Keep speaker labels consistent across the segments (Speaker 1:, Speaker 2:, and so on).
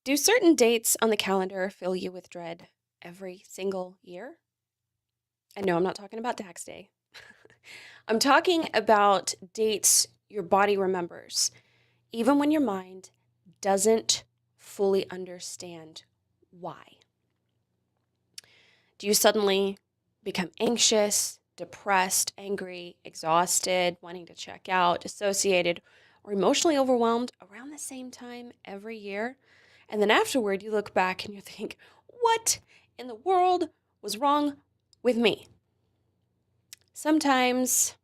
Speaker 1: Do certain dates on the calendar fill you with dread every single year? And no, I'm not talking about tax day. I'm talking about dates your body remembers, even when your mind doesn't fully understand why. Do you suddenly become anxious, depressed, angry, exhausted, wanting to check out, dissociated, or emotionally overwhelmed around the same time every year? And then afterward, you look back and you think, what in the world was wrong with me? Sometimes,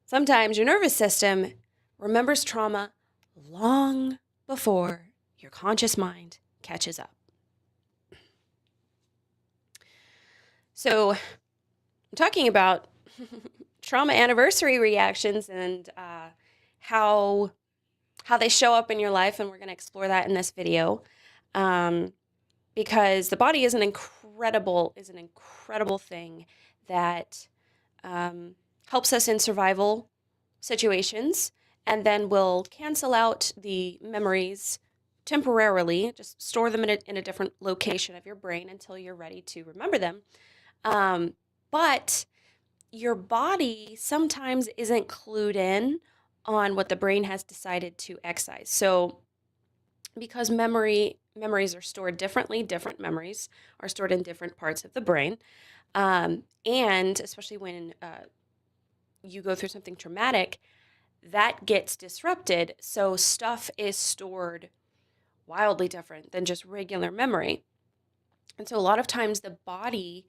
Speaker 1: sometimes your nervous system remembers trauma long before your conscious mind catches up. So, I'm talking about trauma anniversary reactions and how how they show up in your life, and we're going to explore that in this video. Um, because the body is an incredible thing that um, helps us in survival situations, and then will cancel out the memories temporarily, just store them in a different location of your brain until you're ready to remember them. But your body sometimes isn't clued in on what the brain has decided to excise. So because memories are stored differently, different memories are stored in different parts of the brain. And especially when you go through something traumatic, that gets disrupted. So stuff is stored wildly different than just regular memory. And so a lot of times the body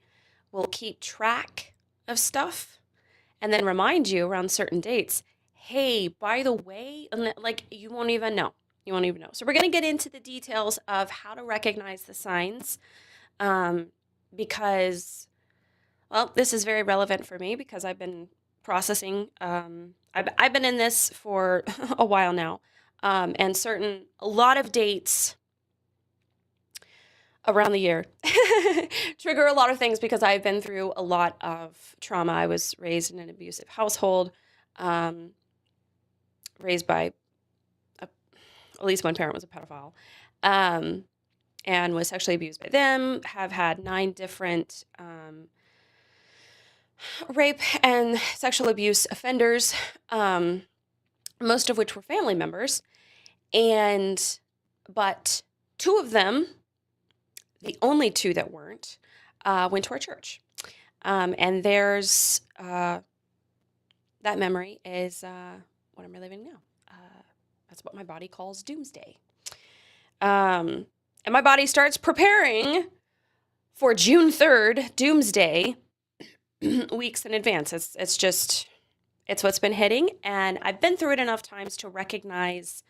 Speaker 1: will keep track of stuff and then remind you around certain dates, hey, by the way, and like you won't even know. You won't even know. So we're going to get into the details of how to recognize the signs um, because, well, this is very relevant for me because I've been processing. I've been in this for a while now, and a lot of dates around the year trigger a lot of things because I've been through a lot of trauma. I was raised in an abusive household, um, raised by at least one parent was a pedophile, um, and was sexually abused by them. Have had 9 different rape and sexual abuse offenders, most of which were family members, and but 2 of them, the only 2 that weren't, went to our church. And there's that memory is what I'm reliving now. That's what my body calls doomsday. And my body starts preparing for June 3rd, doomsday, weeks in advance. It's what's been hitting. And I've been through it enough times to recognize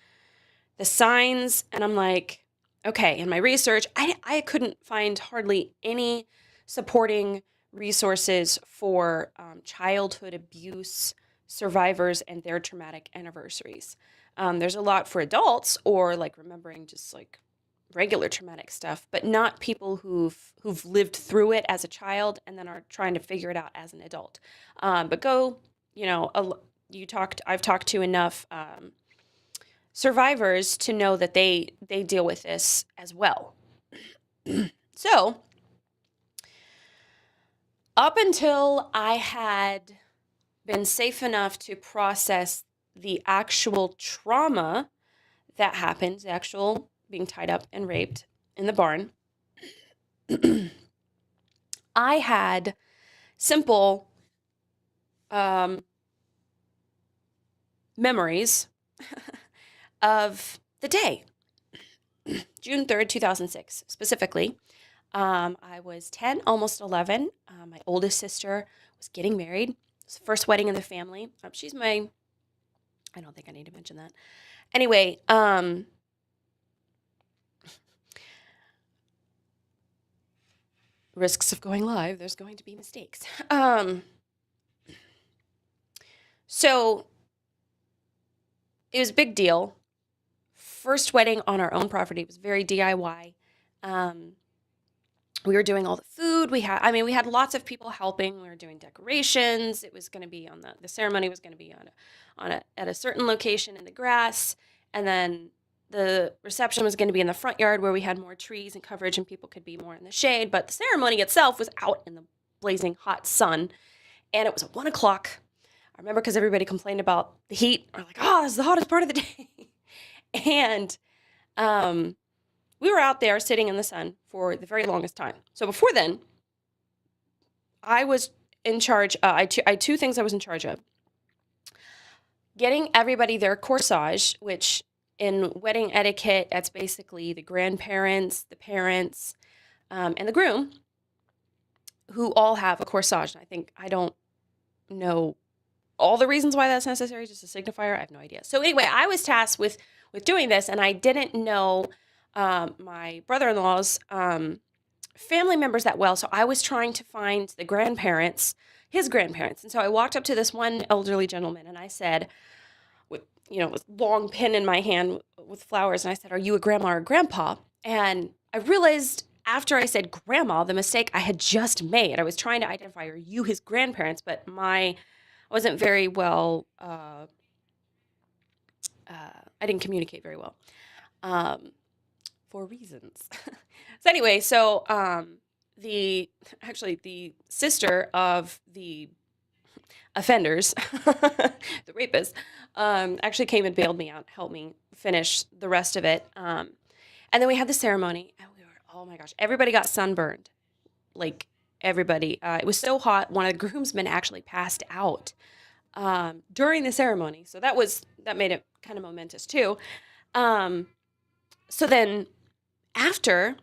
Speaker 1: the signs. And I'm like, okay, in my research, I couldn't find hardly any supporting resources for childhood abuse survivors and their traumatic anniversaries. There's a lot for adults or like remembering just like regular traumatic stuff, but not people who've lived through it as a child and then are trying to figure it out as an adult. But go, you know, I've talked to enough survivors to know that they deal with this as well. So, up until I had been safe enough to process the actual trauma that happened, the actual being tied up and raped in the barn, I had simple memories of the day, June 3rd, 2006, specifically. I was 10, almost 11. My oldest sister was getting married. It was the first wedding in the family. I don't think I need to mention that. Anyway, risks of going live, there's going to be mistakes. So it was a big deal. First wedding on our own property. It was very DIY. We were doing all the food. We had lots of people helping. We were doing decorations. It was going to be on the ceremony was going to be at a certain location in the grass. And then the reception was going to be in the front yard where we had more trees and coverage and people could be more in the shade. But the ceremony itself was out in the blazing hot sun. And it was at 1 o'clock. I remember because everybody complained about the heat. We're like, oh, this is the hottest part of the day. And we were out there sitting in the sun for the very longest time. So before then, I was in charge. I had two things I was in charge of. Getting everybody their corsage, which in wedding etiquette, that's basically the grandparents, the parents, and the groom, who all have a corsage. And I don't know all the reasons why that's necessary, just a signifier. I have no idea. So anyway, I was tasked with doing this, and I didn't know my brother-in-law's family members that well. So I was trying to find the grandparents, his grandparents. And so I walked up to this one elderly gentleman, and I said, with long pin in my hand with flowers, and I said, "Are you a grandma or a grandpa?" And I realized after I said grandma, the mistake I had just made. I was trying to identify, are you his grandparents? But I wasn't very well, I didn't communicate very well, for reasons. So anyway, the sister of the offenders, the rapists, actually came and bailed me out, helped me finish the rest of it. And then we had the ceremony, and we were, oh my gosh, everybody got sunburned. Like everybody. It was so hot, one of the groomsmen actually passed out during the ceremony. So that made it kind of momentous too. So then after,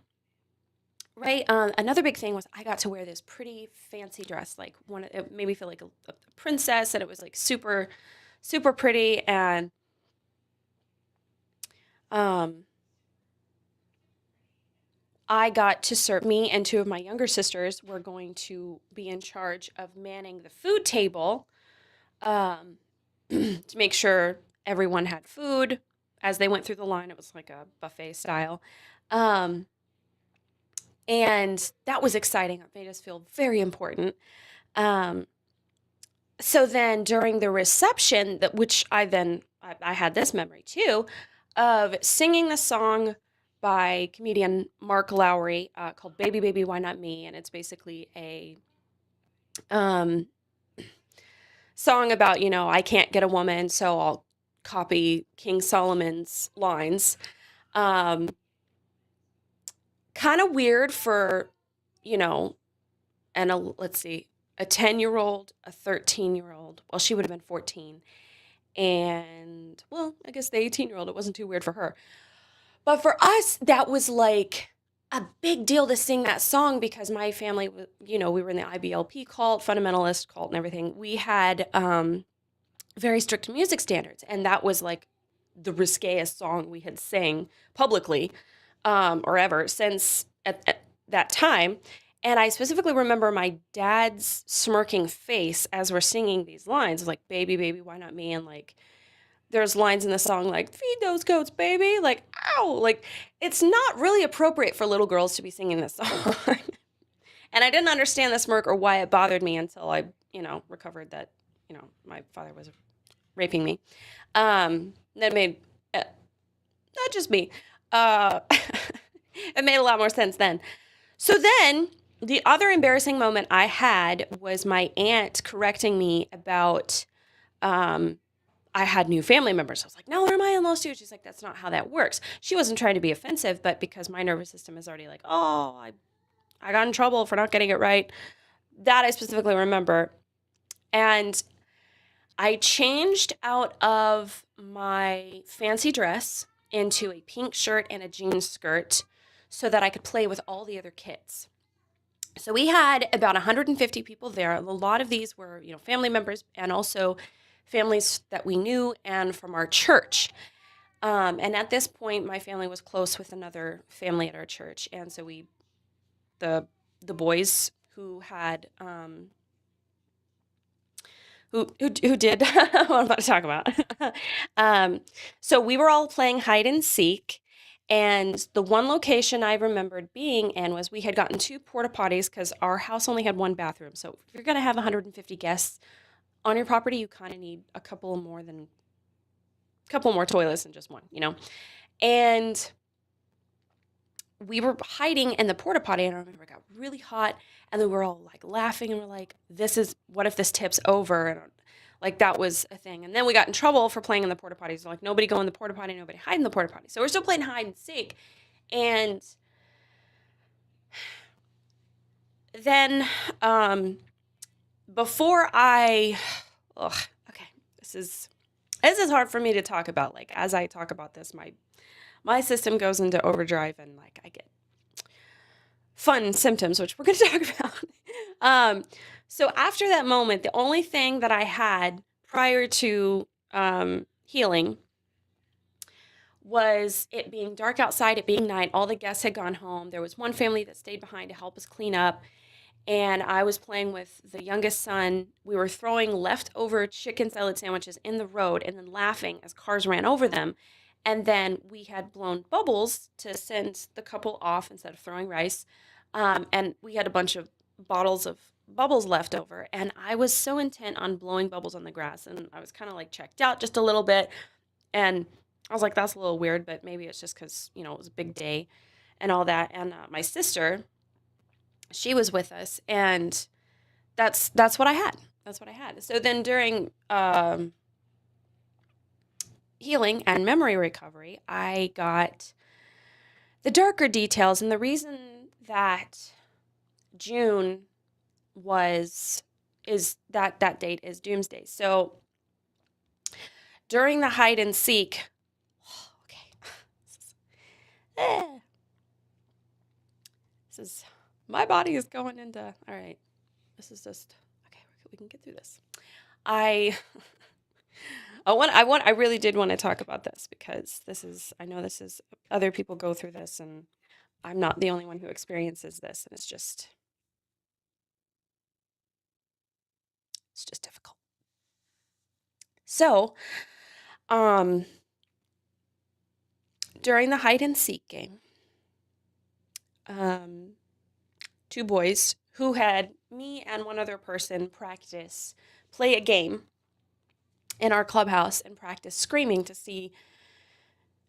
Speaker 1: right, another big thing was I got to wear this pretty fancy dress, like it made me feel like a princess, and it was like super, super pretty. And I got to serve. Me and two of my younger sisters were going to be in charge of manning the food table, to make sure everyone had food as they went through the line. It was like a buffet style. And that was exciting. It made us feel very important. So then during the reception, which I had this memory too, of singing the song by comedian Mark Lowry, called Baby, Baby, Why Not Me? And it's basically a song about, I can't get a woman, so I'll copy King Solomon's lines. Kind of weird for, let's see, a 10-year-old, a 13-year-old. Well, she would have been 14. And, well, I guess the 18-year-old, it wasn't too weird for her. But for us, that was like a big deal to sing that song because my family, we were in the IBLP cult, fundamentalist cult and everything. We had very strict music standards. And that was like the riskiest song we had sang publicly or ever since at that time. And I specifically remember my dad's smirking face as we're singing these lines, like, baby, baby, why not me? And like, there's lines in the song like, feed those goats, baby. Like, ow, like, it's not really appropriate for little girls to be singing this song. And I didn't understand the smirk or why it bothered me until I, recovered that, my father was raping me. That made, not just me, it made a lot more sense then. So then the other embarrassing moment I had was my aunt correcting me about, I had new family members. I was like, no, they're my in-laws too. She's like, that's not how that works. She wasn't trying to be offensive, but because my nervous system is already like, oh, I got in trouble for not getting it right. That I specifically remember. And I changed out of my fancy dress into a pink shirt and a jeans skirt so that I could play with all the other kids. So we had about 150 people there. A lot of these were, family members and also families that we knew and from our church. And at this point, my family was close with another family at our church. And so the boys who had, who did what I'm about to talk about. So we were all playing hide and seek. And the one location I remembered being in was we had gotten 2 porta potties because our house only had 1 bathroom. So if you're going to have 150 guests on your property, you kind of need a couple more toilets than just one, And we were hiding in the porta potty, and I remember it got really hot, and then we were all like laughing, and we're like, what if this tips over? And like that was a thing. And then we got in trouble for playing in the porta potties. So, like, nobody go in the porta potty, nobody hide in the porta potty. So we're still playing hide and seek. And then before okay, this is hard for me to talk about. Like, as I talk about this, my system goes into overdrive, and like I get fun symptoms, which we're going to talk about. So after that moment, the only thing that I had prior to healing was it being dark outside, it being night. All the guests had gone home. There was one family that stayed behind to help us clean up. And I was playing with the youngest son. We were throwing leftover chicken salad sandwiches in the road and then laughing as cars ran over them. And then we had blown bubbles to send the couple off instead of throwing rice. And we had a bunch of bottles of bubbles left over. And I was so intent on blowing bubbles on the grass. And I was kind of like checked out just a little bit. And I was like, that's a little weird, but maybe it's just because, it was a big day and all that. And my sister, she was with us, and that's what I had. That's what I had. So then during healing and memory recovery, I got the darker details. And the reason that June is that date is doomsday. So during the hide and seek, okay, this is my body is going into, all right, this is just, okay, we can get through this. I really did want to talk about this because I know this is, other people go through this, and I'm not the only one who experiences this, and it's just difficult. So, during the hide and seek game, two boys who had me and one other person play a game in our clubhouse and practice screaming to see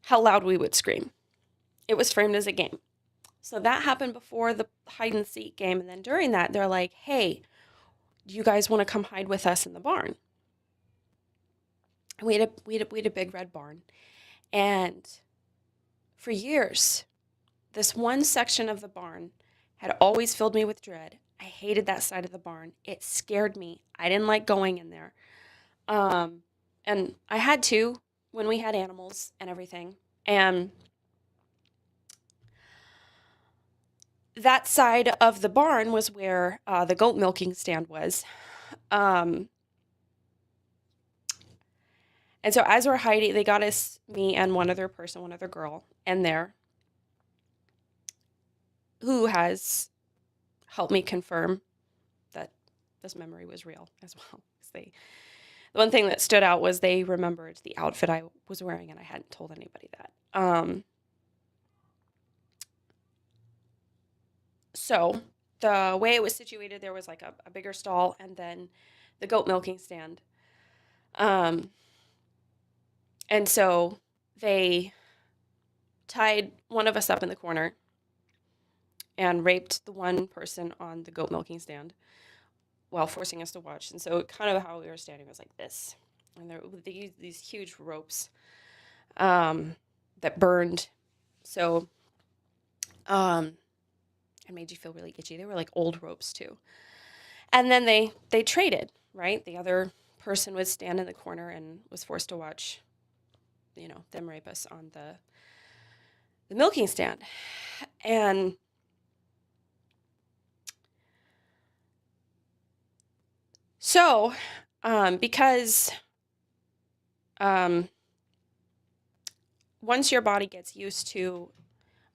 Speaker 1: how loud we would scream. It was framed as a game. So that happened before the hide and seek game. And then during that, they're like, hey, do you guys want to come hide with us in the barn? We had a big red barn. And for years, this one section of the barn had always filled me with dread. I hated that side of the barn. It scared me. I didn't like going in there. And I had to when we had animals and everything. And that side of the barn was where the goat milking stand was. And so as we're hiding, they got me and one other girl in there who has helped me confirm that this memory was real as well. The one thing that stood out was they remembered the outfit I was wearing, and I hadn't told anybody that. So the way it was situated, there was like a bigger stall and then the goat milking stand. And so they tied one of us up in the corner and raped the one person on the goat milking stand while forcing us to watch. And so kind of how we were standing was like this. And they used these huge ropes that burned. So it made you feel really itchy. They were like old ropes too. And then they traded, right? The other person would stand in the corner and was forced to watch, them rape us on the milking stand. And so, because once your body gets used to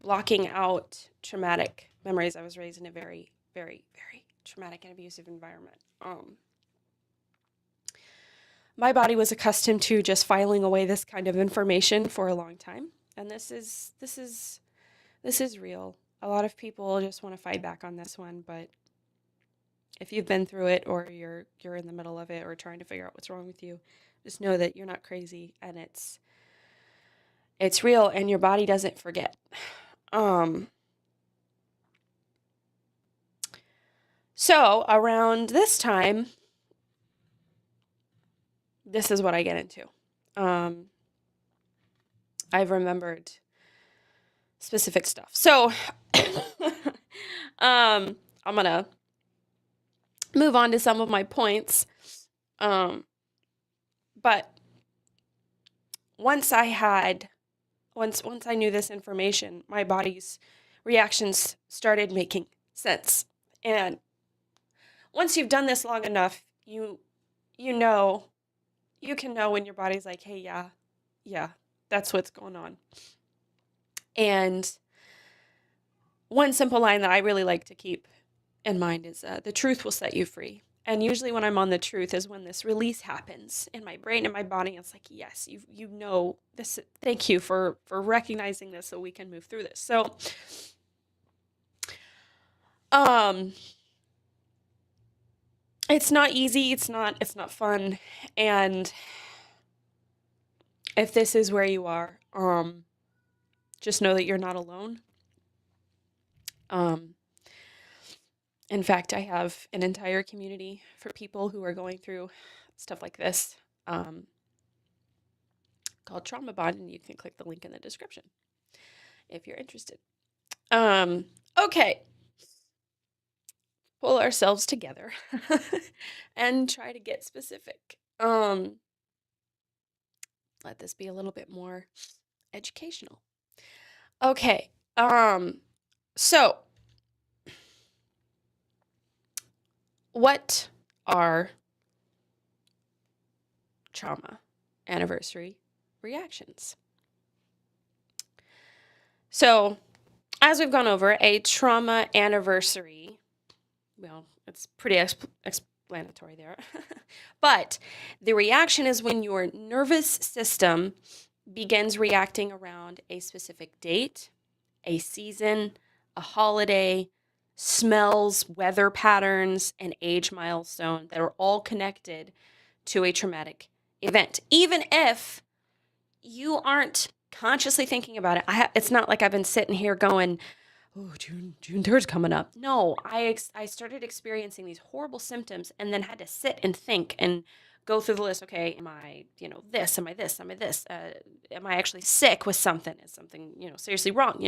Speaker 1: blocking out traumatic memories, I was raised in a very, very, very traumatic and abusive environment. My body was accustomed to just filing away this kind of information for a long time, and this is real. A lot of people just want to fight back on this one, but if you've been through it, or you're in the middle of it, or trying to figure out what's wrong with you, just know that you're not crazy, and It's real, and your body doesn't forget. So around this time, this is what I get into. I've remembered specific stuff. So I'm going to move on to some of my points. But once I knew this information, my body's reactions started making sense. And once you've done this long enough, you can know when your body's like, hey, yeah, that's what's going on. And one simple line that I really like to keep in mind is the truth will set you free. And usually when I'm on the truth is when this release happens in my brain and my body. It's like, yes, you know this. Thank you for recognizing this so we can move through this. So, it's not easy. It's not fun. And if this is where you are, just know that you're not alone. In fact, I have an entire community for people who are going through stuff like this, called Trauma Bond, and you can click the link in the description if you're interested. Okay. Pull ourselves together and try to get specific. Let this be a little bit more educational. Okay. So what are trauma anniversary reactions? So, as we've gone over, a trauma anniversary, well, it's pretty explanatory there, but the reaction is when your nervous system begins reacting around a specific date, a season, a holiday, smells, weather patterns, and age milestone that are all connected to a traumatic event. Even if you aren't consciously thinking about it, it's not like I've been sitting here going, oh, June 3rd's coming up. No, I started experiencing these horrible symptoms and then had to sit and think and go through the list. Okay, am I, this? Am I this? Am I this? Am I actually sick with something? Is something, seriously wrong?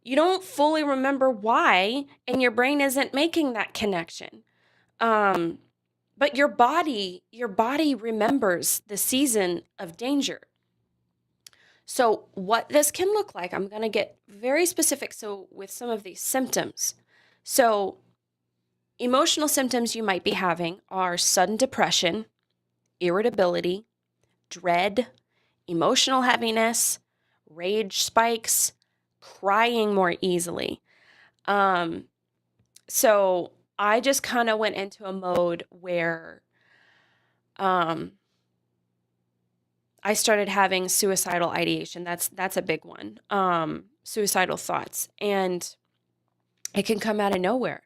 Speaker 1: You don't fully remember why, and your brain isn't making that connection. But your body remembers the season of danger. So what this can look like, I'm going to get very specific. So with some of these symptoms, so emotional symptoms you might be having are sudden depression, irritability, dread, emotional heaviness, rage spikes, crying more easily. So I just kind of went into a mode where I started having suicidal ideation. That's a big one. Suicidal thoughts. And it can come out of nowhere.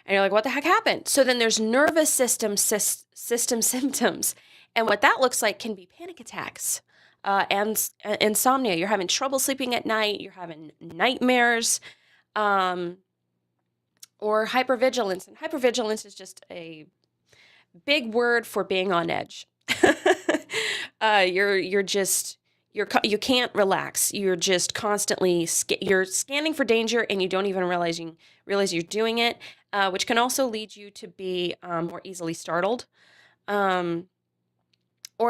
Speaker 1: And you're like, what the heck happened? So then there's nervous system symptoms. And what that looks like can be panic attacks, and insomnia. You're having trouble sleeping at night. You're having nightmares, or hypervigilance. And hypervigilance is just a big word for being on edge. You can't relax. You're just constantly you're scanning for danger, and you don't even realize you're doing it, which can also lead you to be more easily startled, or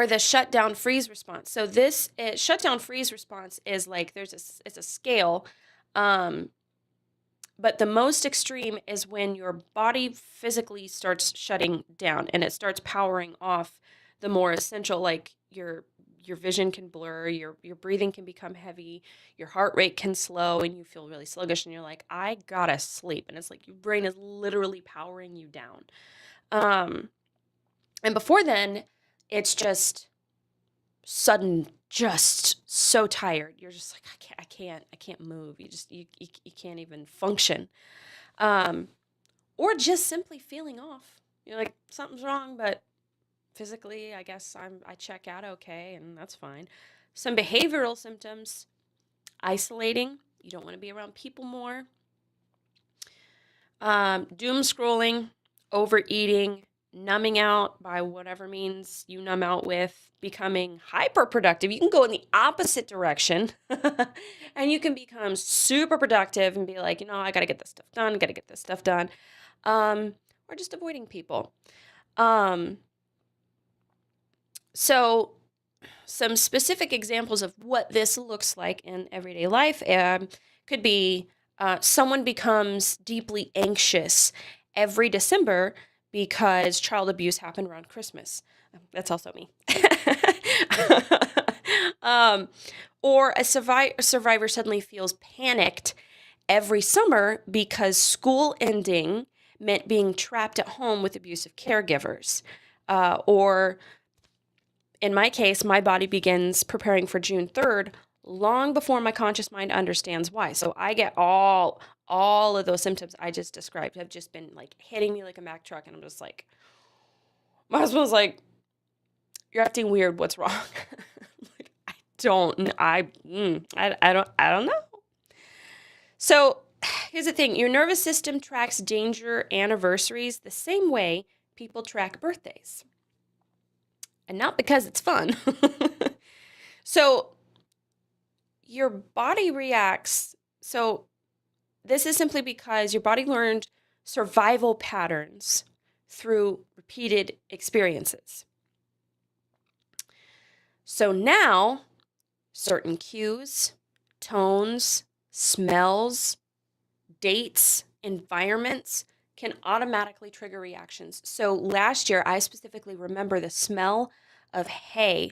Speaker 1: the shutdown freeze response. So this shutdown freeze response is like it's a scale, but the most extreme is when your body physically starts shutting down and it starts powering off the more essential, like your vision can blur, your breathing can become heavy, your heart rate can slow, and you feel really sluggish, and you're like, I gotta sleep. And it's like your brain is literally powering you down. And before then, it's just sudden, just so tired. You're just like, I can't move. You can't even function. Or just simply feeling off. You're like, something's wrong, but physically, I guess I check out okay, and that's fine. Some behavioral symptoms: isolating. You don't want to be around people more. Doom scrolling, overeating, numbing out by whatever means you numb out with, becoming hyper productive. You can go in the opposite direction and you can become super productive and be like, I got to get this stuff done, got to get this stuff done. Or just avoiding people. So some specific examples of what this looks like in everyday life could be someone becomes deeply anxious every December because child abuse happened around Christmas. That's also me. Or a survivor suddenly feels panicked every summer because school ending meant being trapped at home with abusive caregivers. Or in my case, my body begins preparing for June 3rd long before my conscious mind understands why. So I get all of those symptoms I just described have just been like hitting me like a Mack truck, and I'm just like, my husband's like, "You're acting weird. What's wrong?" Like, I don't know. So here's the thing: your nervous system tracks danger anniversaries the same way people track birthdays. And not because it's fun. So your body reacts. So this is simply because your body learned survival patterns through repeated experiences. So now certain cues, tones, smells, dates, environments can automatically trigger reactions. So last year, I specifically remember the smell of hay.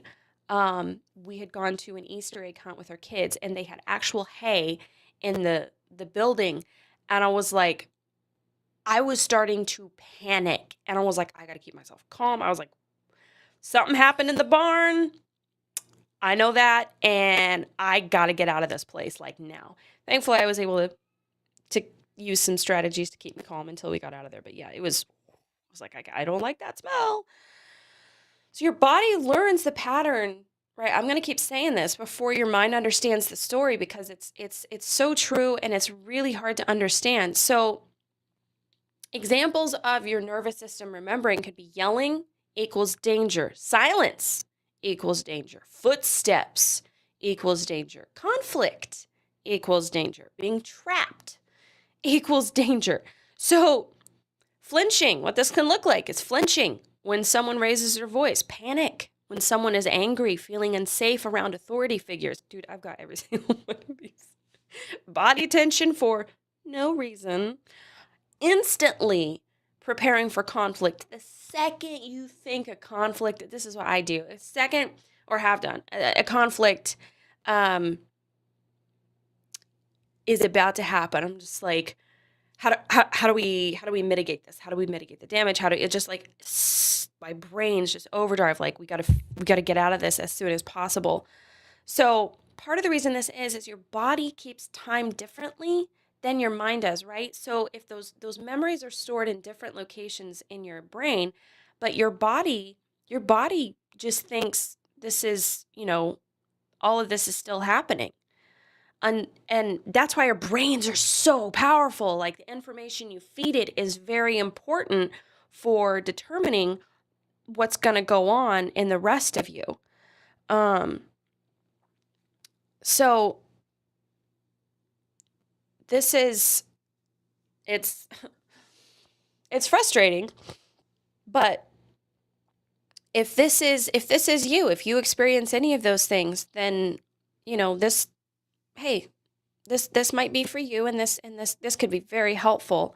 Speaker 1: We had gone to an Easter egg hunt with our kids, and they had actual hay in the building. And I was like, I was starting to panic. And I was like, I got to keep myself calm. I was like, something happened in the barn. I know that. And I got to get out of this place like now. Thankfully, I was able to use some strategies to keep me calm until we got out of there. But yeah, I was like, I don't like that smell. So your body learns the pattern, right? I'm going to keep saying this before your mind understands the story, because it's so true and it's really hard to understand. So examples of your nervous system remembering could be yelling equals danger, silence equals danger, footsteps equals danger, conflict equals danger, being trapped equals danger. So flinching, what this can look like is flinching when someone raises their voice, panic when someone is angry, feeling unsafe around authority figures. Dude, I've got every single one of these. Body tension for no reason, instantly preparing for conflict. The second you think a conflict, this is what I do, a second, or have done, a conflict is about to happen, I'm just like, how do we mitigate this? How do we mitigate the damage? It just like my brain's just overdrive. Like we gotta get out of this as soon as possible. So part of the reason this is your body keeps time differently than your mind does, right? So if those memories are stored in different locations in your brain, but your body just thinks this is, all of this is still happening. And that's why our brains are so powerful. Like the information you feed it is very important for determining what's going to go on in the rest of you. So this is, it's frustrating, but if this is you, if you experience any of those things, then, this might be for you, and this could be very helpful.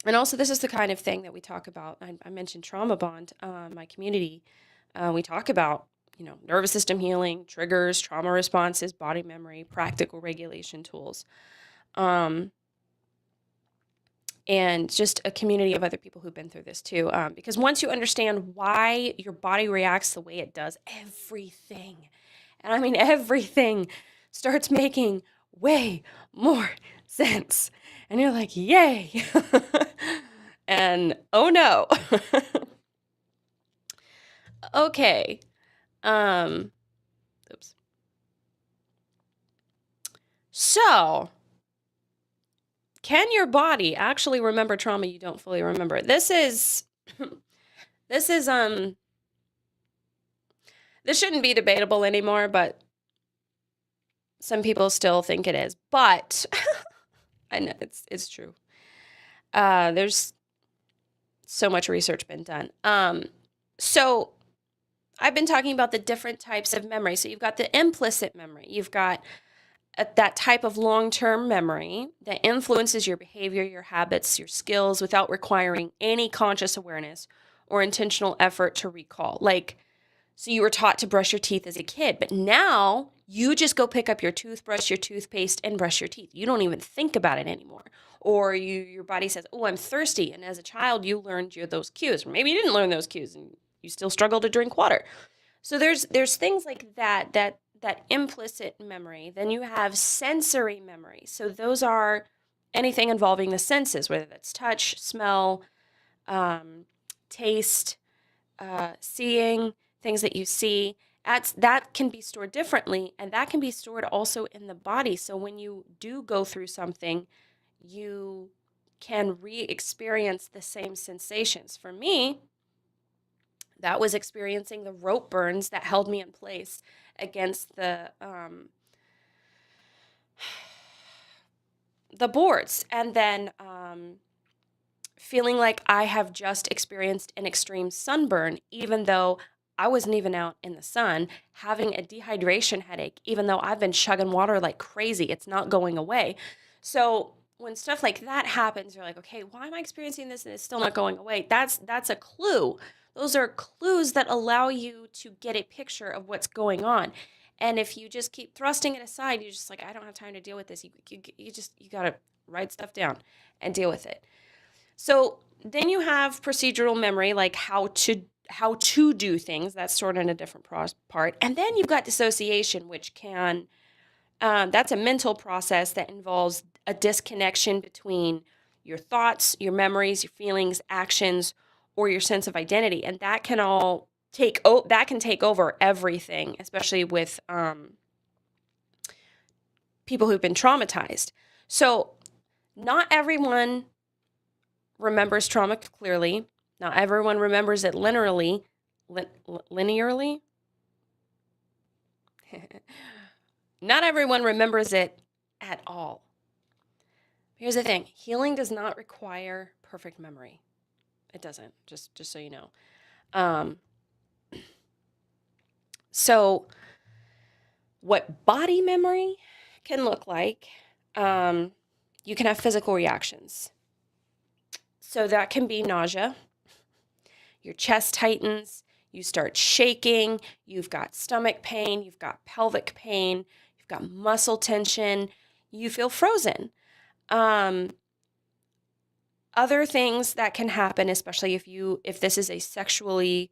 Speaker 1: And also, this is the kind of thing that we talk about. I mentioned Trauma Bond, my community. We talk about, nervous system healing, triggers, trauma responses, body memory, practical regulation tools. And just a community of other people who've been through this too. Because once you understand why your body reacts the way it does, everything, and I mean everything, starts making way more sense. And you're like, yay. And oh no. Okay. Um, oops. So, can your body actually remember trauma you don't fully remember? This is this is this shouldn't be debatable anymore, but some people still think it is. But I know it's true. There's so much research been done. So I've been talking about the different types of memory. So you've got the implicit memory. You've got that type of long-term memory that influences your behavior, your habits, your skills without requiring any conscious awareness or intentional effort to recall. Like, so you were taught to brush your teeth as a kid, but now you just go pick up your toothbrush, your toothpaste, and brush your teeth. You don't even think about it anymore. Or your body says, "Oh, I'm thirsty," and as a child, you learned those cues, or maybe you didn't learn those cues, and you still struggle to drink water. So there's things like that implicit memory. Then you have sensory memory. So those are anything involving the senses, whether that's touch, smell, um, taste, seeing, things that you see. That can be stored differently, and that can be stored also in the body. So when you do go through something, you can re-experience the same sensations. For me, that was experiencing the rope burns that held me in place against the boards, and then feeling like I have just experienced an extreme sunburn, even though I wasn't even out in the sun, having a dehydration headache, even though I've been chugging water like crazy. It's not going away. So when stuff like that happens, you're like, okay, why am I experiencing this and it's still not going away? That's a clue. Those are clues that allow you to get a picture of what's going on. And if you just keep thrusting it aside, you're just like, I don't have time to deal with this. You got to write stuff down and deal with it. So then you have procedural memory, like how to do things. That's sort of in a different part. And then you've got dissociation, which can that's a mental process that involves a disconnection between your thoughts, your memories, your feelings, actions, or your sense of identity, and that can all that can take over everything, especially with people who've been traumatized. So not everyone remembers trauma clearly. Not everyone remembers it linearly. Linearly? Not everyone remembers it at all. Here's the thing. Healing does not require perfect memory. It doesn't, just so you know. So what body memory can look like, you can have physical reactions. So that can be nausea. Your chest tightens, you start shaking, you've got stomach pain, you've got pelvic pain, you've got muscle tension, you feel frozen. Other things that can happen, especially if this is a sexually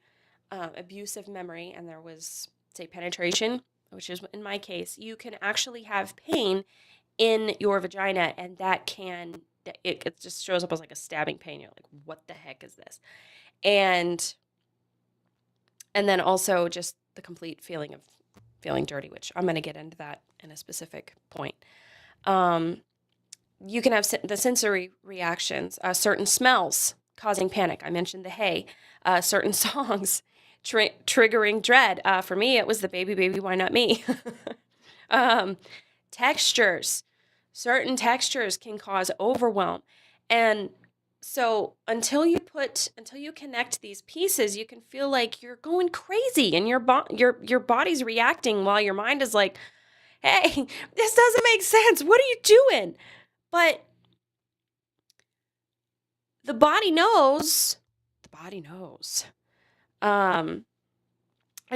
Speaker 1: abusive memory and there was, say, penetration, which is in my case, you can actually have pain in your vagina, and it just shows up as like a stabbing pain. You're like, what the heck is this? And then also just the complete feeling of feeling dirty, which I'm going to get into that in a specific point. You can have the sensory reactions, certain smells causing panic. I mentioned the hay, certain songs triggering dread. For me, it was the Baby, Baby, Why Not Me? Textures. Certain textures can cause overwhelm. And so until you connect these pieces, you can feel like you're going crazy and your body's reacting while your mind is like, hey, this doesn't make sense. What are you doing? But the body knows. The body knows. And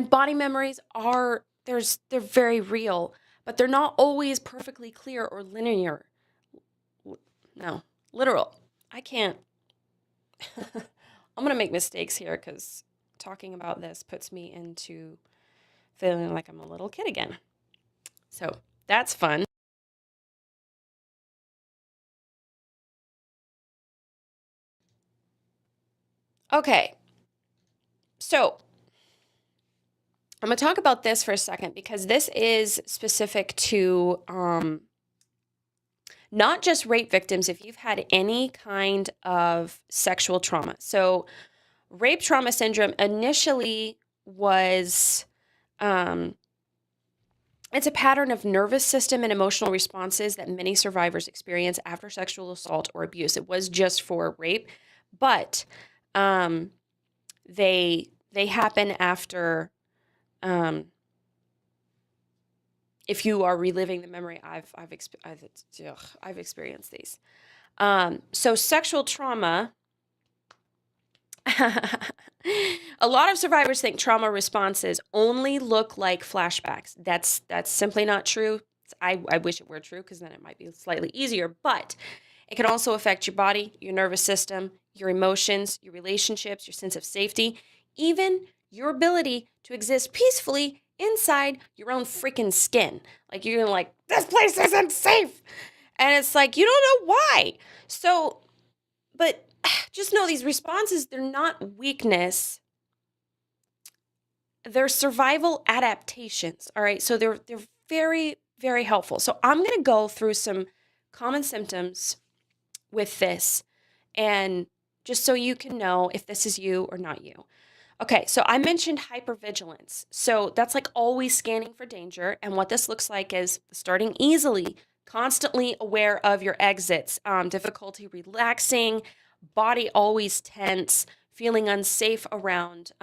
Speaker 1: body memories they're very real, but they're not always perfectly clear or linear. No, literal. I can't. I'm going to make mistakes here because talking about this puts me into feeling like I'm a little kid again. So that's fun. Okay. So I'm going to talk about this for a second because this is specific to not just rape victims, if you've had any kind of sexual trauma. So, rape trauma syndrome initially was um, it's a pattern of nervous system and emotional responses that many survivors experience after sexual assault or abuse. It was just for rape, but um, they happen after. If you are reliving the memory, I've experienced these. So sexual trauma. A lot of survivors think trauma responses only look like flashbacks. That's simply not true. I wish it were true because then it might be slightly easier, but it can also affect your body, your nervous system, your emotions, your relationships, your sense of safety, even your ability to exist peacefully inside your own freaking skin. Like you're like, this place isn't safe. And it's like, you don't know why. So, but just know these responses, they're not weakness. They're survival adaptations. All right. So they're very, very helpful. So I'm going to go through some common symptoms with this and just so you can know if this is you or not you. Okay, so I mentioned hypervigilance. So that's like always scanning for danger. And what this looks like is starting easily, constantly aware of your exits, difficulty relaxing, body always tense, feeling unsafe around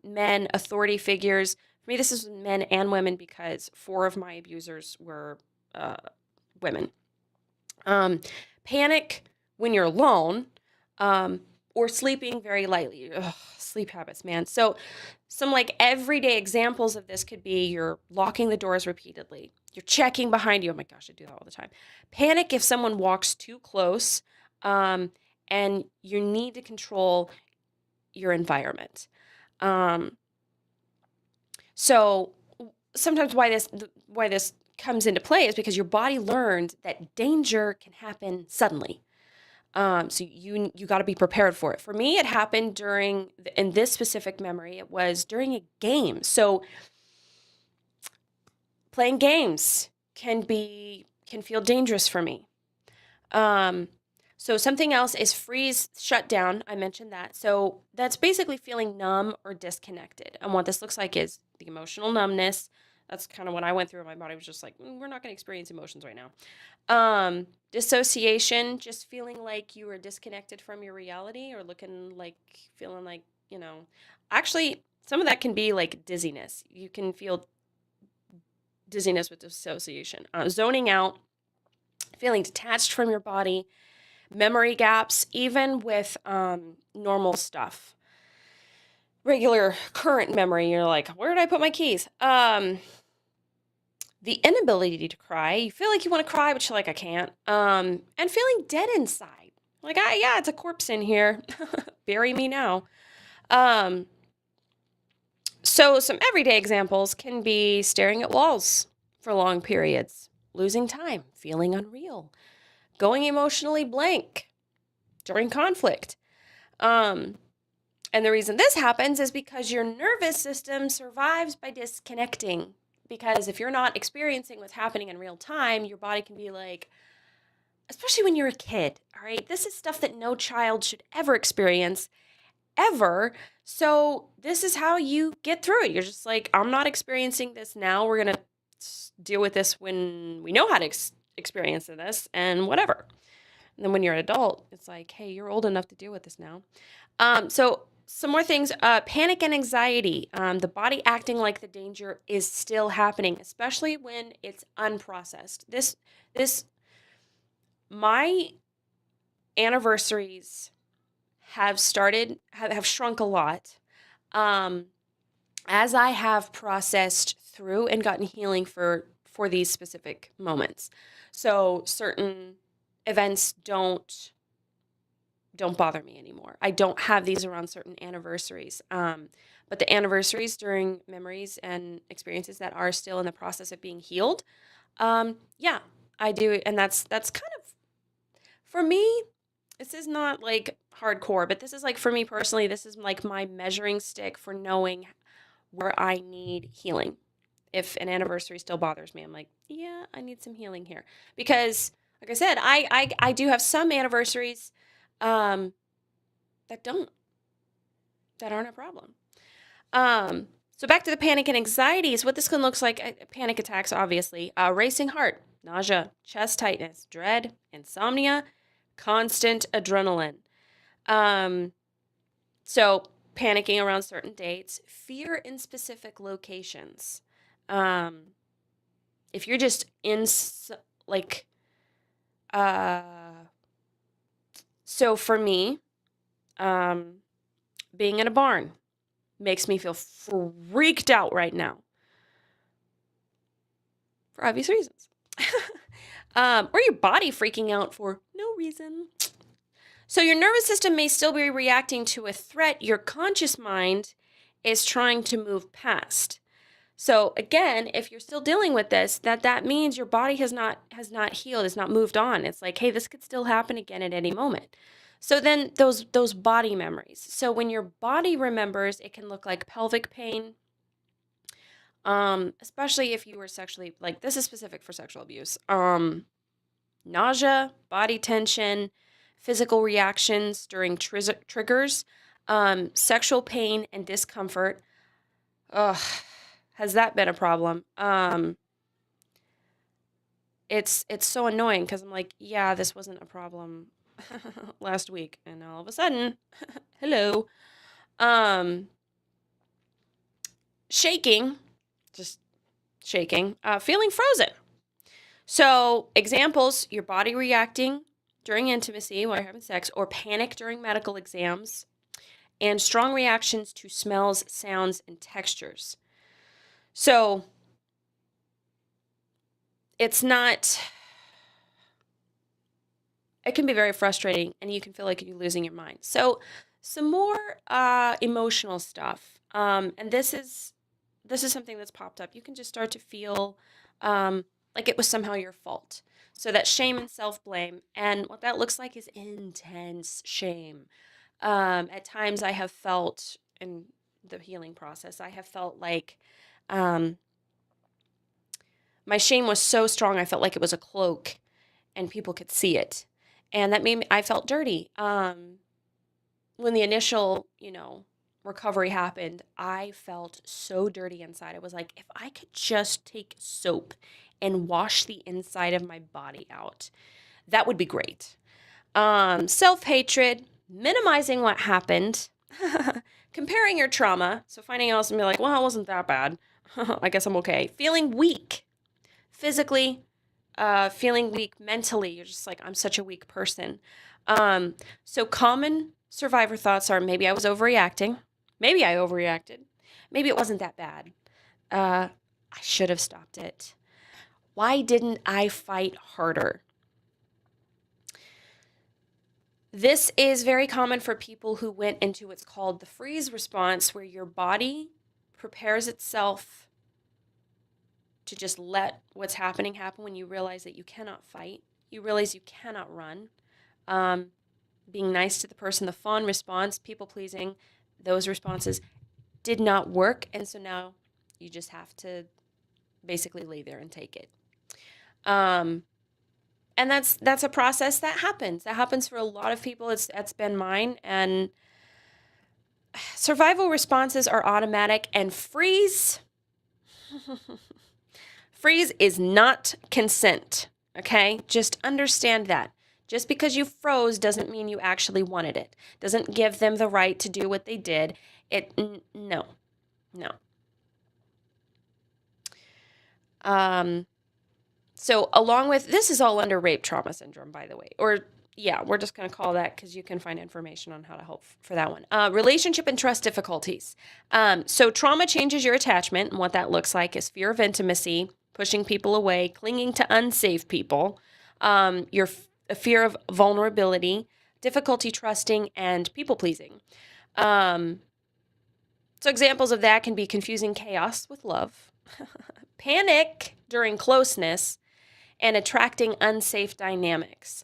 Speaker 1: men, authority figures. For me, this is men and women because 4 of my abusers were women. Panic when you're alone, or sleeping very lightly. Ugh, sleep habits, man. So some like everyday examples of this could be you're locking the doors repeatedly. You're checking behind you. Oh my gosh, I do that all the time. Panic if someone walks too close, and you need to control your environment. So sometimes why this comes into play is because your body learned that danger can happen suddenly. So you got to be prepared for it. For me, it happened in this specific memory, it was during a game. So playing games can feel dangerous for me. So something else is freeze, shut down. I mentioned that. So that's basically feeling numb or disconnected. And what this looks like is the emotional numbness. That's kind of what I went through. My body was just like, we're not going to experience emotions right now. Dissociation, just feeling like you are disconnected from your reality or feeling like, actually, some of that can be like dizziness. You can feel dizziness with dissociation. Zoning out, feeling detached from your body, memory gaps, even with normal stuff. Regular current memory, you're like, where did I put my keys? The inability to cry. You feel like you want to cry, but you're like, I can't. And feeling dead inside. Like, yeah, it's a corpse in here. Bury me now. So some everyday examples can be staring at walls for long periods, losing time, feeling unreal, going emotionally blank during conflict. And the reason this happens is because your nervous system survives by disconnecting. Because if you're not experiencing what's happening in real time, your body can be like, especially when you're a kid, all right? This is stuff that no child should ever experience, ever. So this is how you get through it. You're just like, I'm not experiencing this now. We're going to deal with this when we know how to experience this and whatever. And then when you're an adult, it's like, hey, you're old enough to deal with this now. So some more things, panic and anxiety, the body acting like the danger is still happening, especially when it's unprocessed. My anniversaries have shrunk a lot, as I have processed through and gotten healing for these specific moments. So certain events don't bother me anymore. I don't have these around certain anniversaries. But the anniversaries during memories and experiences that are still in the process of being healed, yeah, I do. And that's kind of, for me, this is not like hardcore, but this is like, for me personally, this is like my measuring stick for knowing where I need healing. If an anniversary still bothers me, I'm like, yeah, I need some healing here. Because, like I said, I do have some anniversaries um, that aren't a problem. So back to the panic and anxieties, what this can look like, panic attacks, obviously, racing heart, nausea, chest tightness, dread, insomnia, constant adrenaline. So panicking around certain dates, fear in specific locations. If you're just in like, so for me, being in a barn makes me feel freaked out right now for obvious reasons. Or your body freaking out for no reason. So your nervous system may still be reacting to a threat your conscious mind is trying to move past. So again, if you're still dealing with this, that means your body has not healed, has not moved on. It's like, hey, this could still happen again at any moment. So then those body memories. So when your body remembers, it can look like pelvic pain, especially if you were sexually, like this is specific for sexual abuse. Nausea, body tension, physical reactions during triggers, sexual pain and discomfort. Ugh, has that been a problem? It's so annoying because I'm like, yeah, this wasn't a problem last week, and all of a sudden, hello, shaking, just shaking, feeling frozen. So examples: your body reacting during intimacy while you're having sex, or panic during medical exams, and strong reactions to smells, sounds, and textures. So it's not, it can be very frustrating and you can feel like you're losing your mind. So some more emotional stuff. And this is something that's popped up. You can just start to feel like it was somehow your fault. So that shame and self-blame. And what that looks like is intense shame. At times I have felt in the healing process, I have felt like my shame was so strong, I felt like it was a cloak and people could see it. And that made me, I felt dirty. When the initial, recovery happened, I felt so dirty inside. I was like, if I could just take soap and wash the inside of my body out, that would be great. Self-hatred, minimizing what happened, comparing your trauma. So finding out and be like, well, it wasn't that bad. I guess I'm okay. Feeling weak physically, feeling weak mentally. You're just like, I'm such a weak person. So common survivor thoughts are, maybe I was overreacting. Maybe I overreacted. Maybe it wasn't that bad. I should have stopped it. Why didn't I fight harder? This is very common for people who went into what's called the freeze response, where your body prepares itself to just let what's happening happen. When you realize that you cannot fight, you realize you cannot run. Being nice to the person, the fawn response, people pleasing, those responses did not work. And so now you just have to basically lay there and take it. And that's a process that happens. That happens for a lot of people. That's been mine. And survival responses are automatic, and freeze is not consent. Okay? Just understand that. Just because you froze doesn't mean you actually wanted it. Doesn't give them the right to do what they did. No. So along with, this is all under rape trauma syndrome, by the way. Or yeah, we're just going to call that because you can find information on how to help for that one. Relationship and trust difficulties. So trauma changes your attachment, and what that looks like is fear of intimacy, pushing people away, clinging to unsafe people, your fear of vulnerability, difficulty trusting, and people pleasing. So examples of that can be confusing chaos with love, panic during closeness, and attracting unsafe dynamics.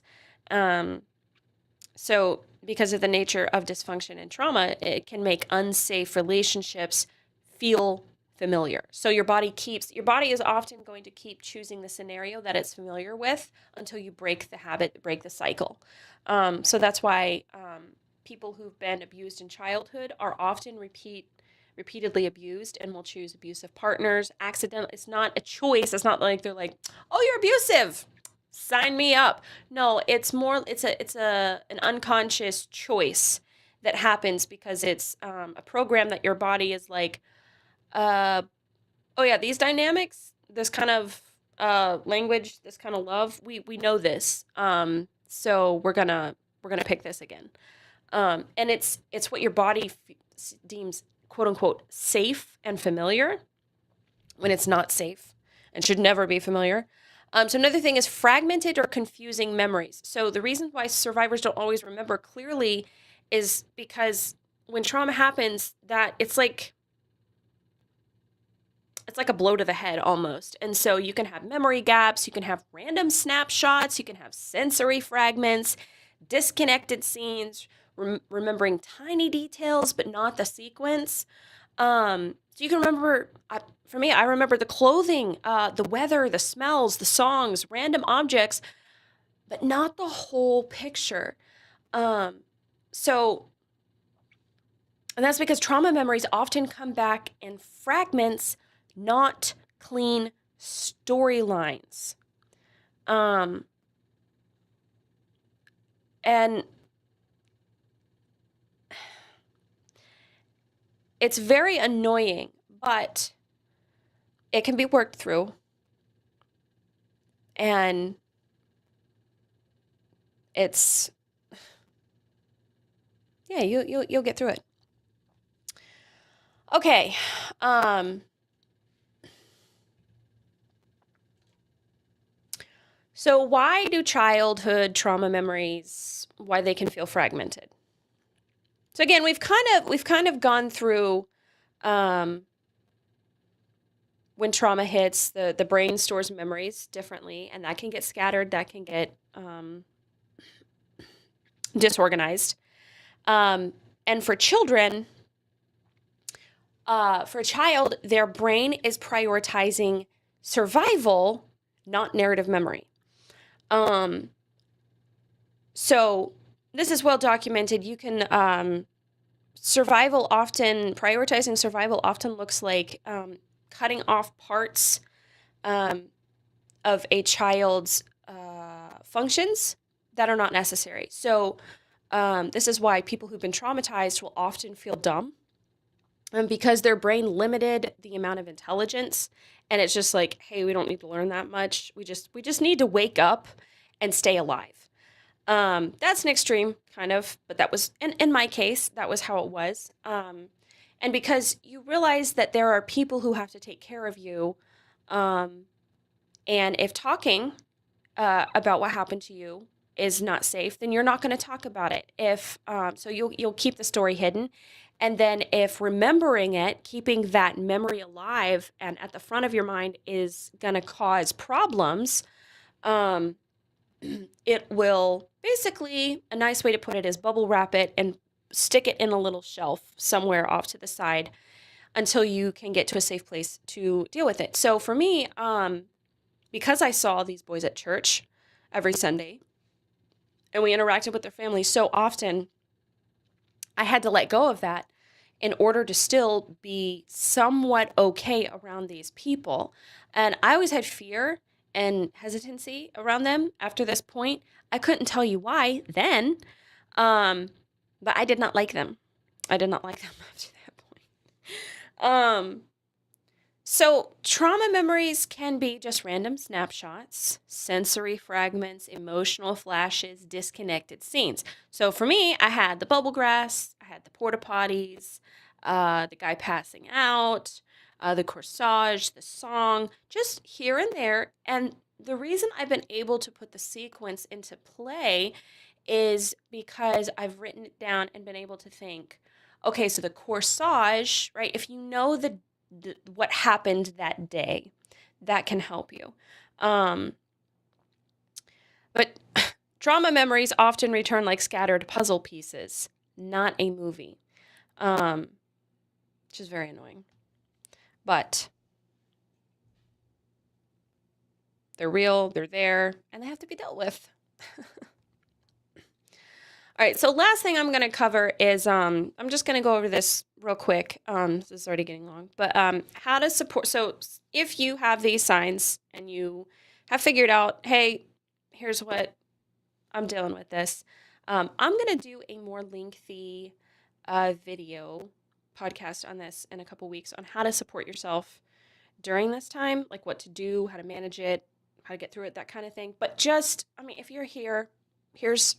Speaker 1: So because of the nature of dysfunction and trauma, it can make unsafe relationships feel familiar. So your body is often going to keep choosing the scenario that it's familiar with until you break the habit, break the cycle. So that's why people who've been abused in childhood are often repeatedly abused and will choose abusive partners. Accidentally, it's not a choice. It's not like they're like, "Oh, you're abusive. Sign me up." No, it's an unconscious choice that happens because it's a program that your body is like, oh yeah, these dynamics, this kind of language, this kind of love, we know this. So we're gonna pick this again. And it's what your body deems quote unquote safe and familiar when it's not safe and should never be familiar. So another thing is fragmented or confusing memories. So the reason why survivors don't always remember clearly is because when trauma happens, that it's like a blow to the head almost. And so you can have memory gaps, you can have random snapshots, you can have sensory fragments, disconnected scenes, remembering tiny details but not the sequence. So you can remember, for me, I remember the clothing, the weather, the smells, the songs, random objects, but not the whole picture. So, and that's because trauma memories often come back in fragments, not clean storylines. And it's very annoying, but it can be worked through. And it's, yeah, you'll get through it. Okay. So why do childhood trauma memories, why they can feel fragmented? So again, we've kind of gone through when trauma hits, the brain stores memories differently, and that can get scattered, that can get disorganized. And for children, for a child, their brain is prioritizing survival, not narrative memory. So this is well documented. You can prioritizing survival often looks like cutting off parts of a child's functions that are not necessary. So this is why people who've been traumatized will often feel dumb, because their brain limited the amount of intelligence, and it's just like, hey, we don't need to learn that much. We just need to wake up and stay alive. That's an extreme kind of, but that was in my case, that was how it was. And because you realize that there are people who have to take care of you, and if talking about what happened to you is not safe, then you're not going to talk about it. If so, you'll keep the story hidden, and then if remembering it, keeping that memory alive and at the front of your mind is going to cause problems, it will basically, a nice way to put it is bubble wrap it and stick it in a little shelf somewhere off to the side until you can get to a safe place to deal with it. So for me, because I saw these boys at church every Sunday and we interacted with their families so often, I had to let go of that in order to still be somewhat okay around these people. And I always had fear and hesitancy around them after this point. I couldn't tell you why then, but I did not like them. I did not like them after that point. So trauma memories can be just random snapshots, sensory fragments, emotional flashes, disconnected scenes. So for me, I had the bubble grass, I had the porta potties, the guy passing out, the corsage, the song, just here and there. And the reason I've been able to put the sequence into play is because I've written it down and been able to think, okay, so the corsage, right? If you know what happened that day, that can help you. But trauma memories often return like scattered puzzle pieces, not a movie, which is very annoying. but they're real, they're there, and they have to be dealt with. All right, so last thing I'm going to cover is I'm just going to go over this real quick. This is already getting long, but how to support. So if you have these signs and you have figured out, hey, here's what I'm dealing with this, I'm going to do a more lengthy video podcast on this in a couple weeks on how to support yourself during this time, like what to do, how to manage it, how to get through it, that kind of thing. But just, I mean, if you're here, here's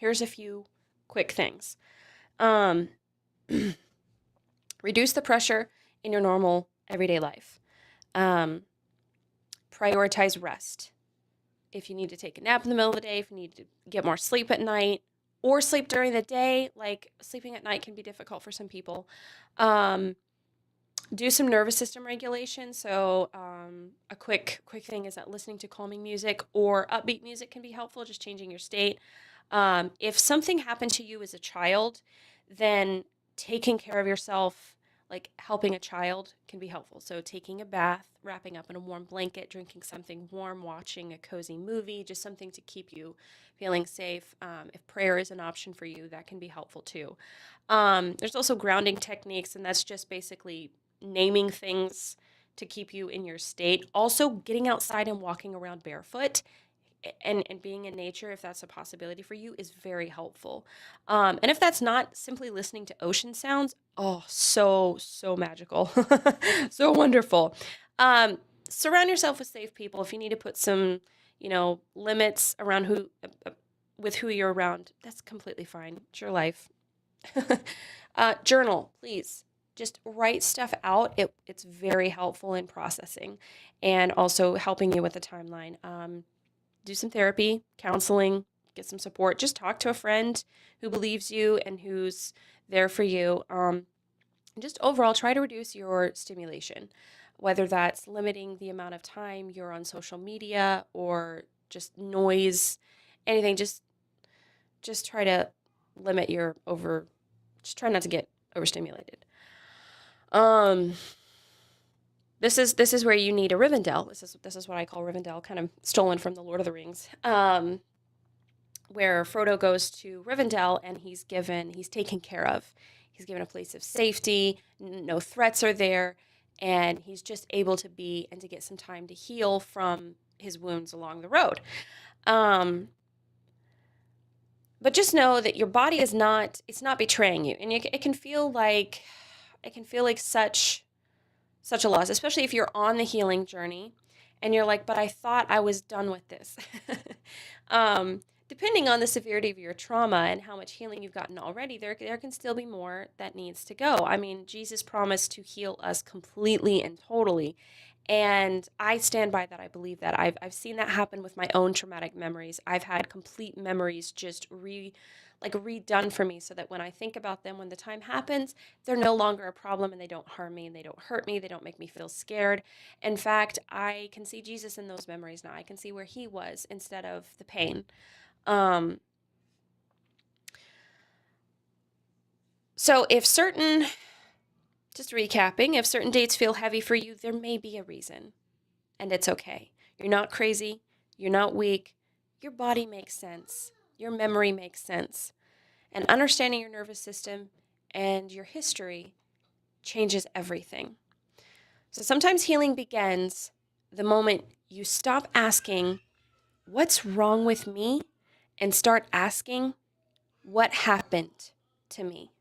Speaker 1: a few quick things. Reduce the pressure in your normal everyday life. Prioritize rest. If you need to take a nap in the middle of the day, if you need to get more sleep at night or sleep during the day, like sleeping at night can be difficult for some people. Do some nervous system regulation. So a quick thing is that listening to calming music or upbeat music can be helpful, just changing your state. If something happened to you as a child, then taking care of yourself, like helping a child, can be helpful. So taking a bath, wrapping up in a warm blanket, drinking something warm, watching a cozy movie, just something to keep you feeling safe. If prayer is an option for you, that can be helpful too. There's also grounding techniques, and that's just basically naming things to keep you in your state. Also, getting outside and walking around barefoot and being in nature, if that's a possibility for you, is very helpful. And if that's not, simply listening to ocean sounds, oh, so magical, so wonderful. Surround yourself with safe people. If you need to put some, limits around with who you're around, that's completely fine. It's your life. Journal, please. Just write stuff out. It's very helpful in processing and also helping you with the timeline. Do some therapy, counseling, get some support. Just talk to a friend who believes you and who's there for you. Just overall, try to reduce your stimulation, whether that's limiting the amount of time you're on social media or just noise, anything. Just try to limit just try not to get overstimulated. This is where you need a Rivendell. This is what I call Rivendell, kind of stolen from the Lord of the Rings, where Frodo goes to Rivendell and he's taken care of. He's given a place of safety. No threats are there, and he's just able to be and to get some time to heal from his wounds along the road. But just know that your body it's not betraying you, and it can feel like such a loss, especially if you're on the healing journey and you're like, but I thought I was done with this. Depending on the severity of your trauma and how much healing you've gotten already, there can still be more that needs to go. I mean, Jesus promised to heal us completely and totally. And I stand by that. I believe that. I've seen that happen with my own traumatic memories. I've had complete memories just redone for me so that when I think about them, when the time happens, they're no longer a problem and they don't harm me and they don't hurt me. They don't make me feel scared. In fact, I can see Jesus in those memories now. I can see where he was instead of the pain. So just recapping, if certain dates feel heavy for you, there may be a reason, and it's okay. You're not crazy. You're not weak. Your body makes sense. Your memory makes sense. And understanding your nervous system and your history changes everything. So sometimes healing begins the moment you stop asking, what's wrong with me? And start asking, what happened to me?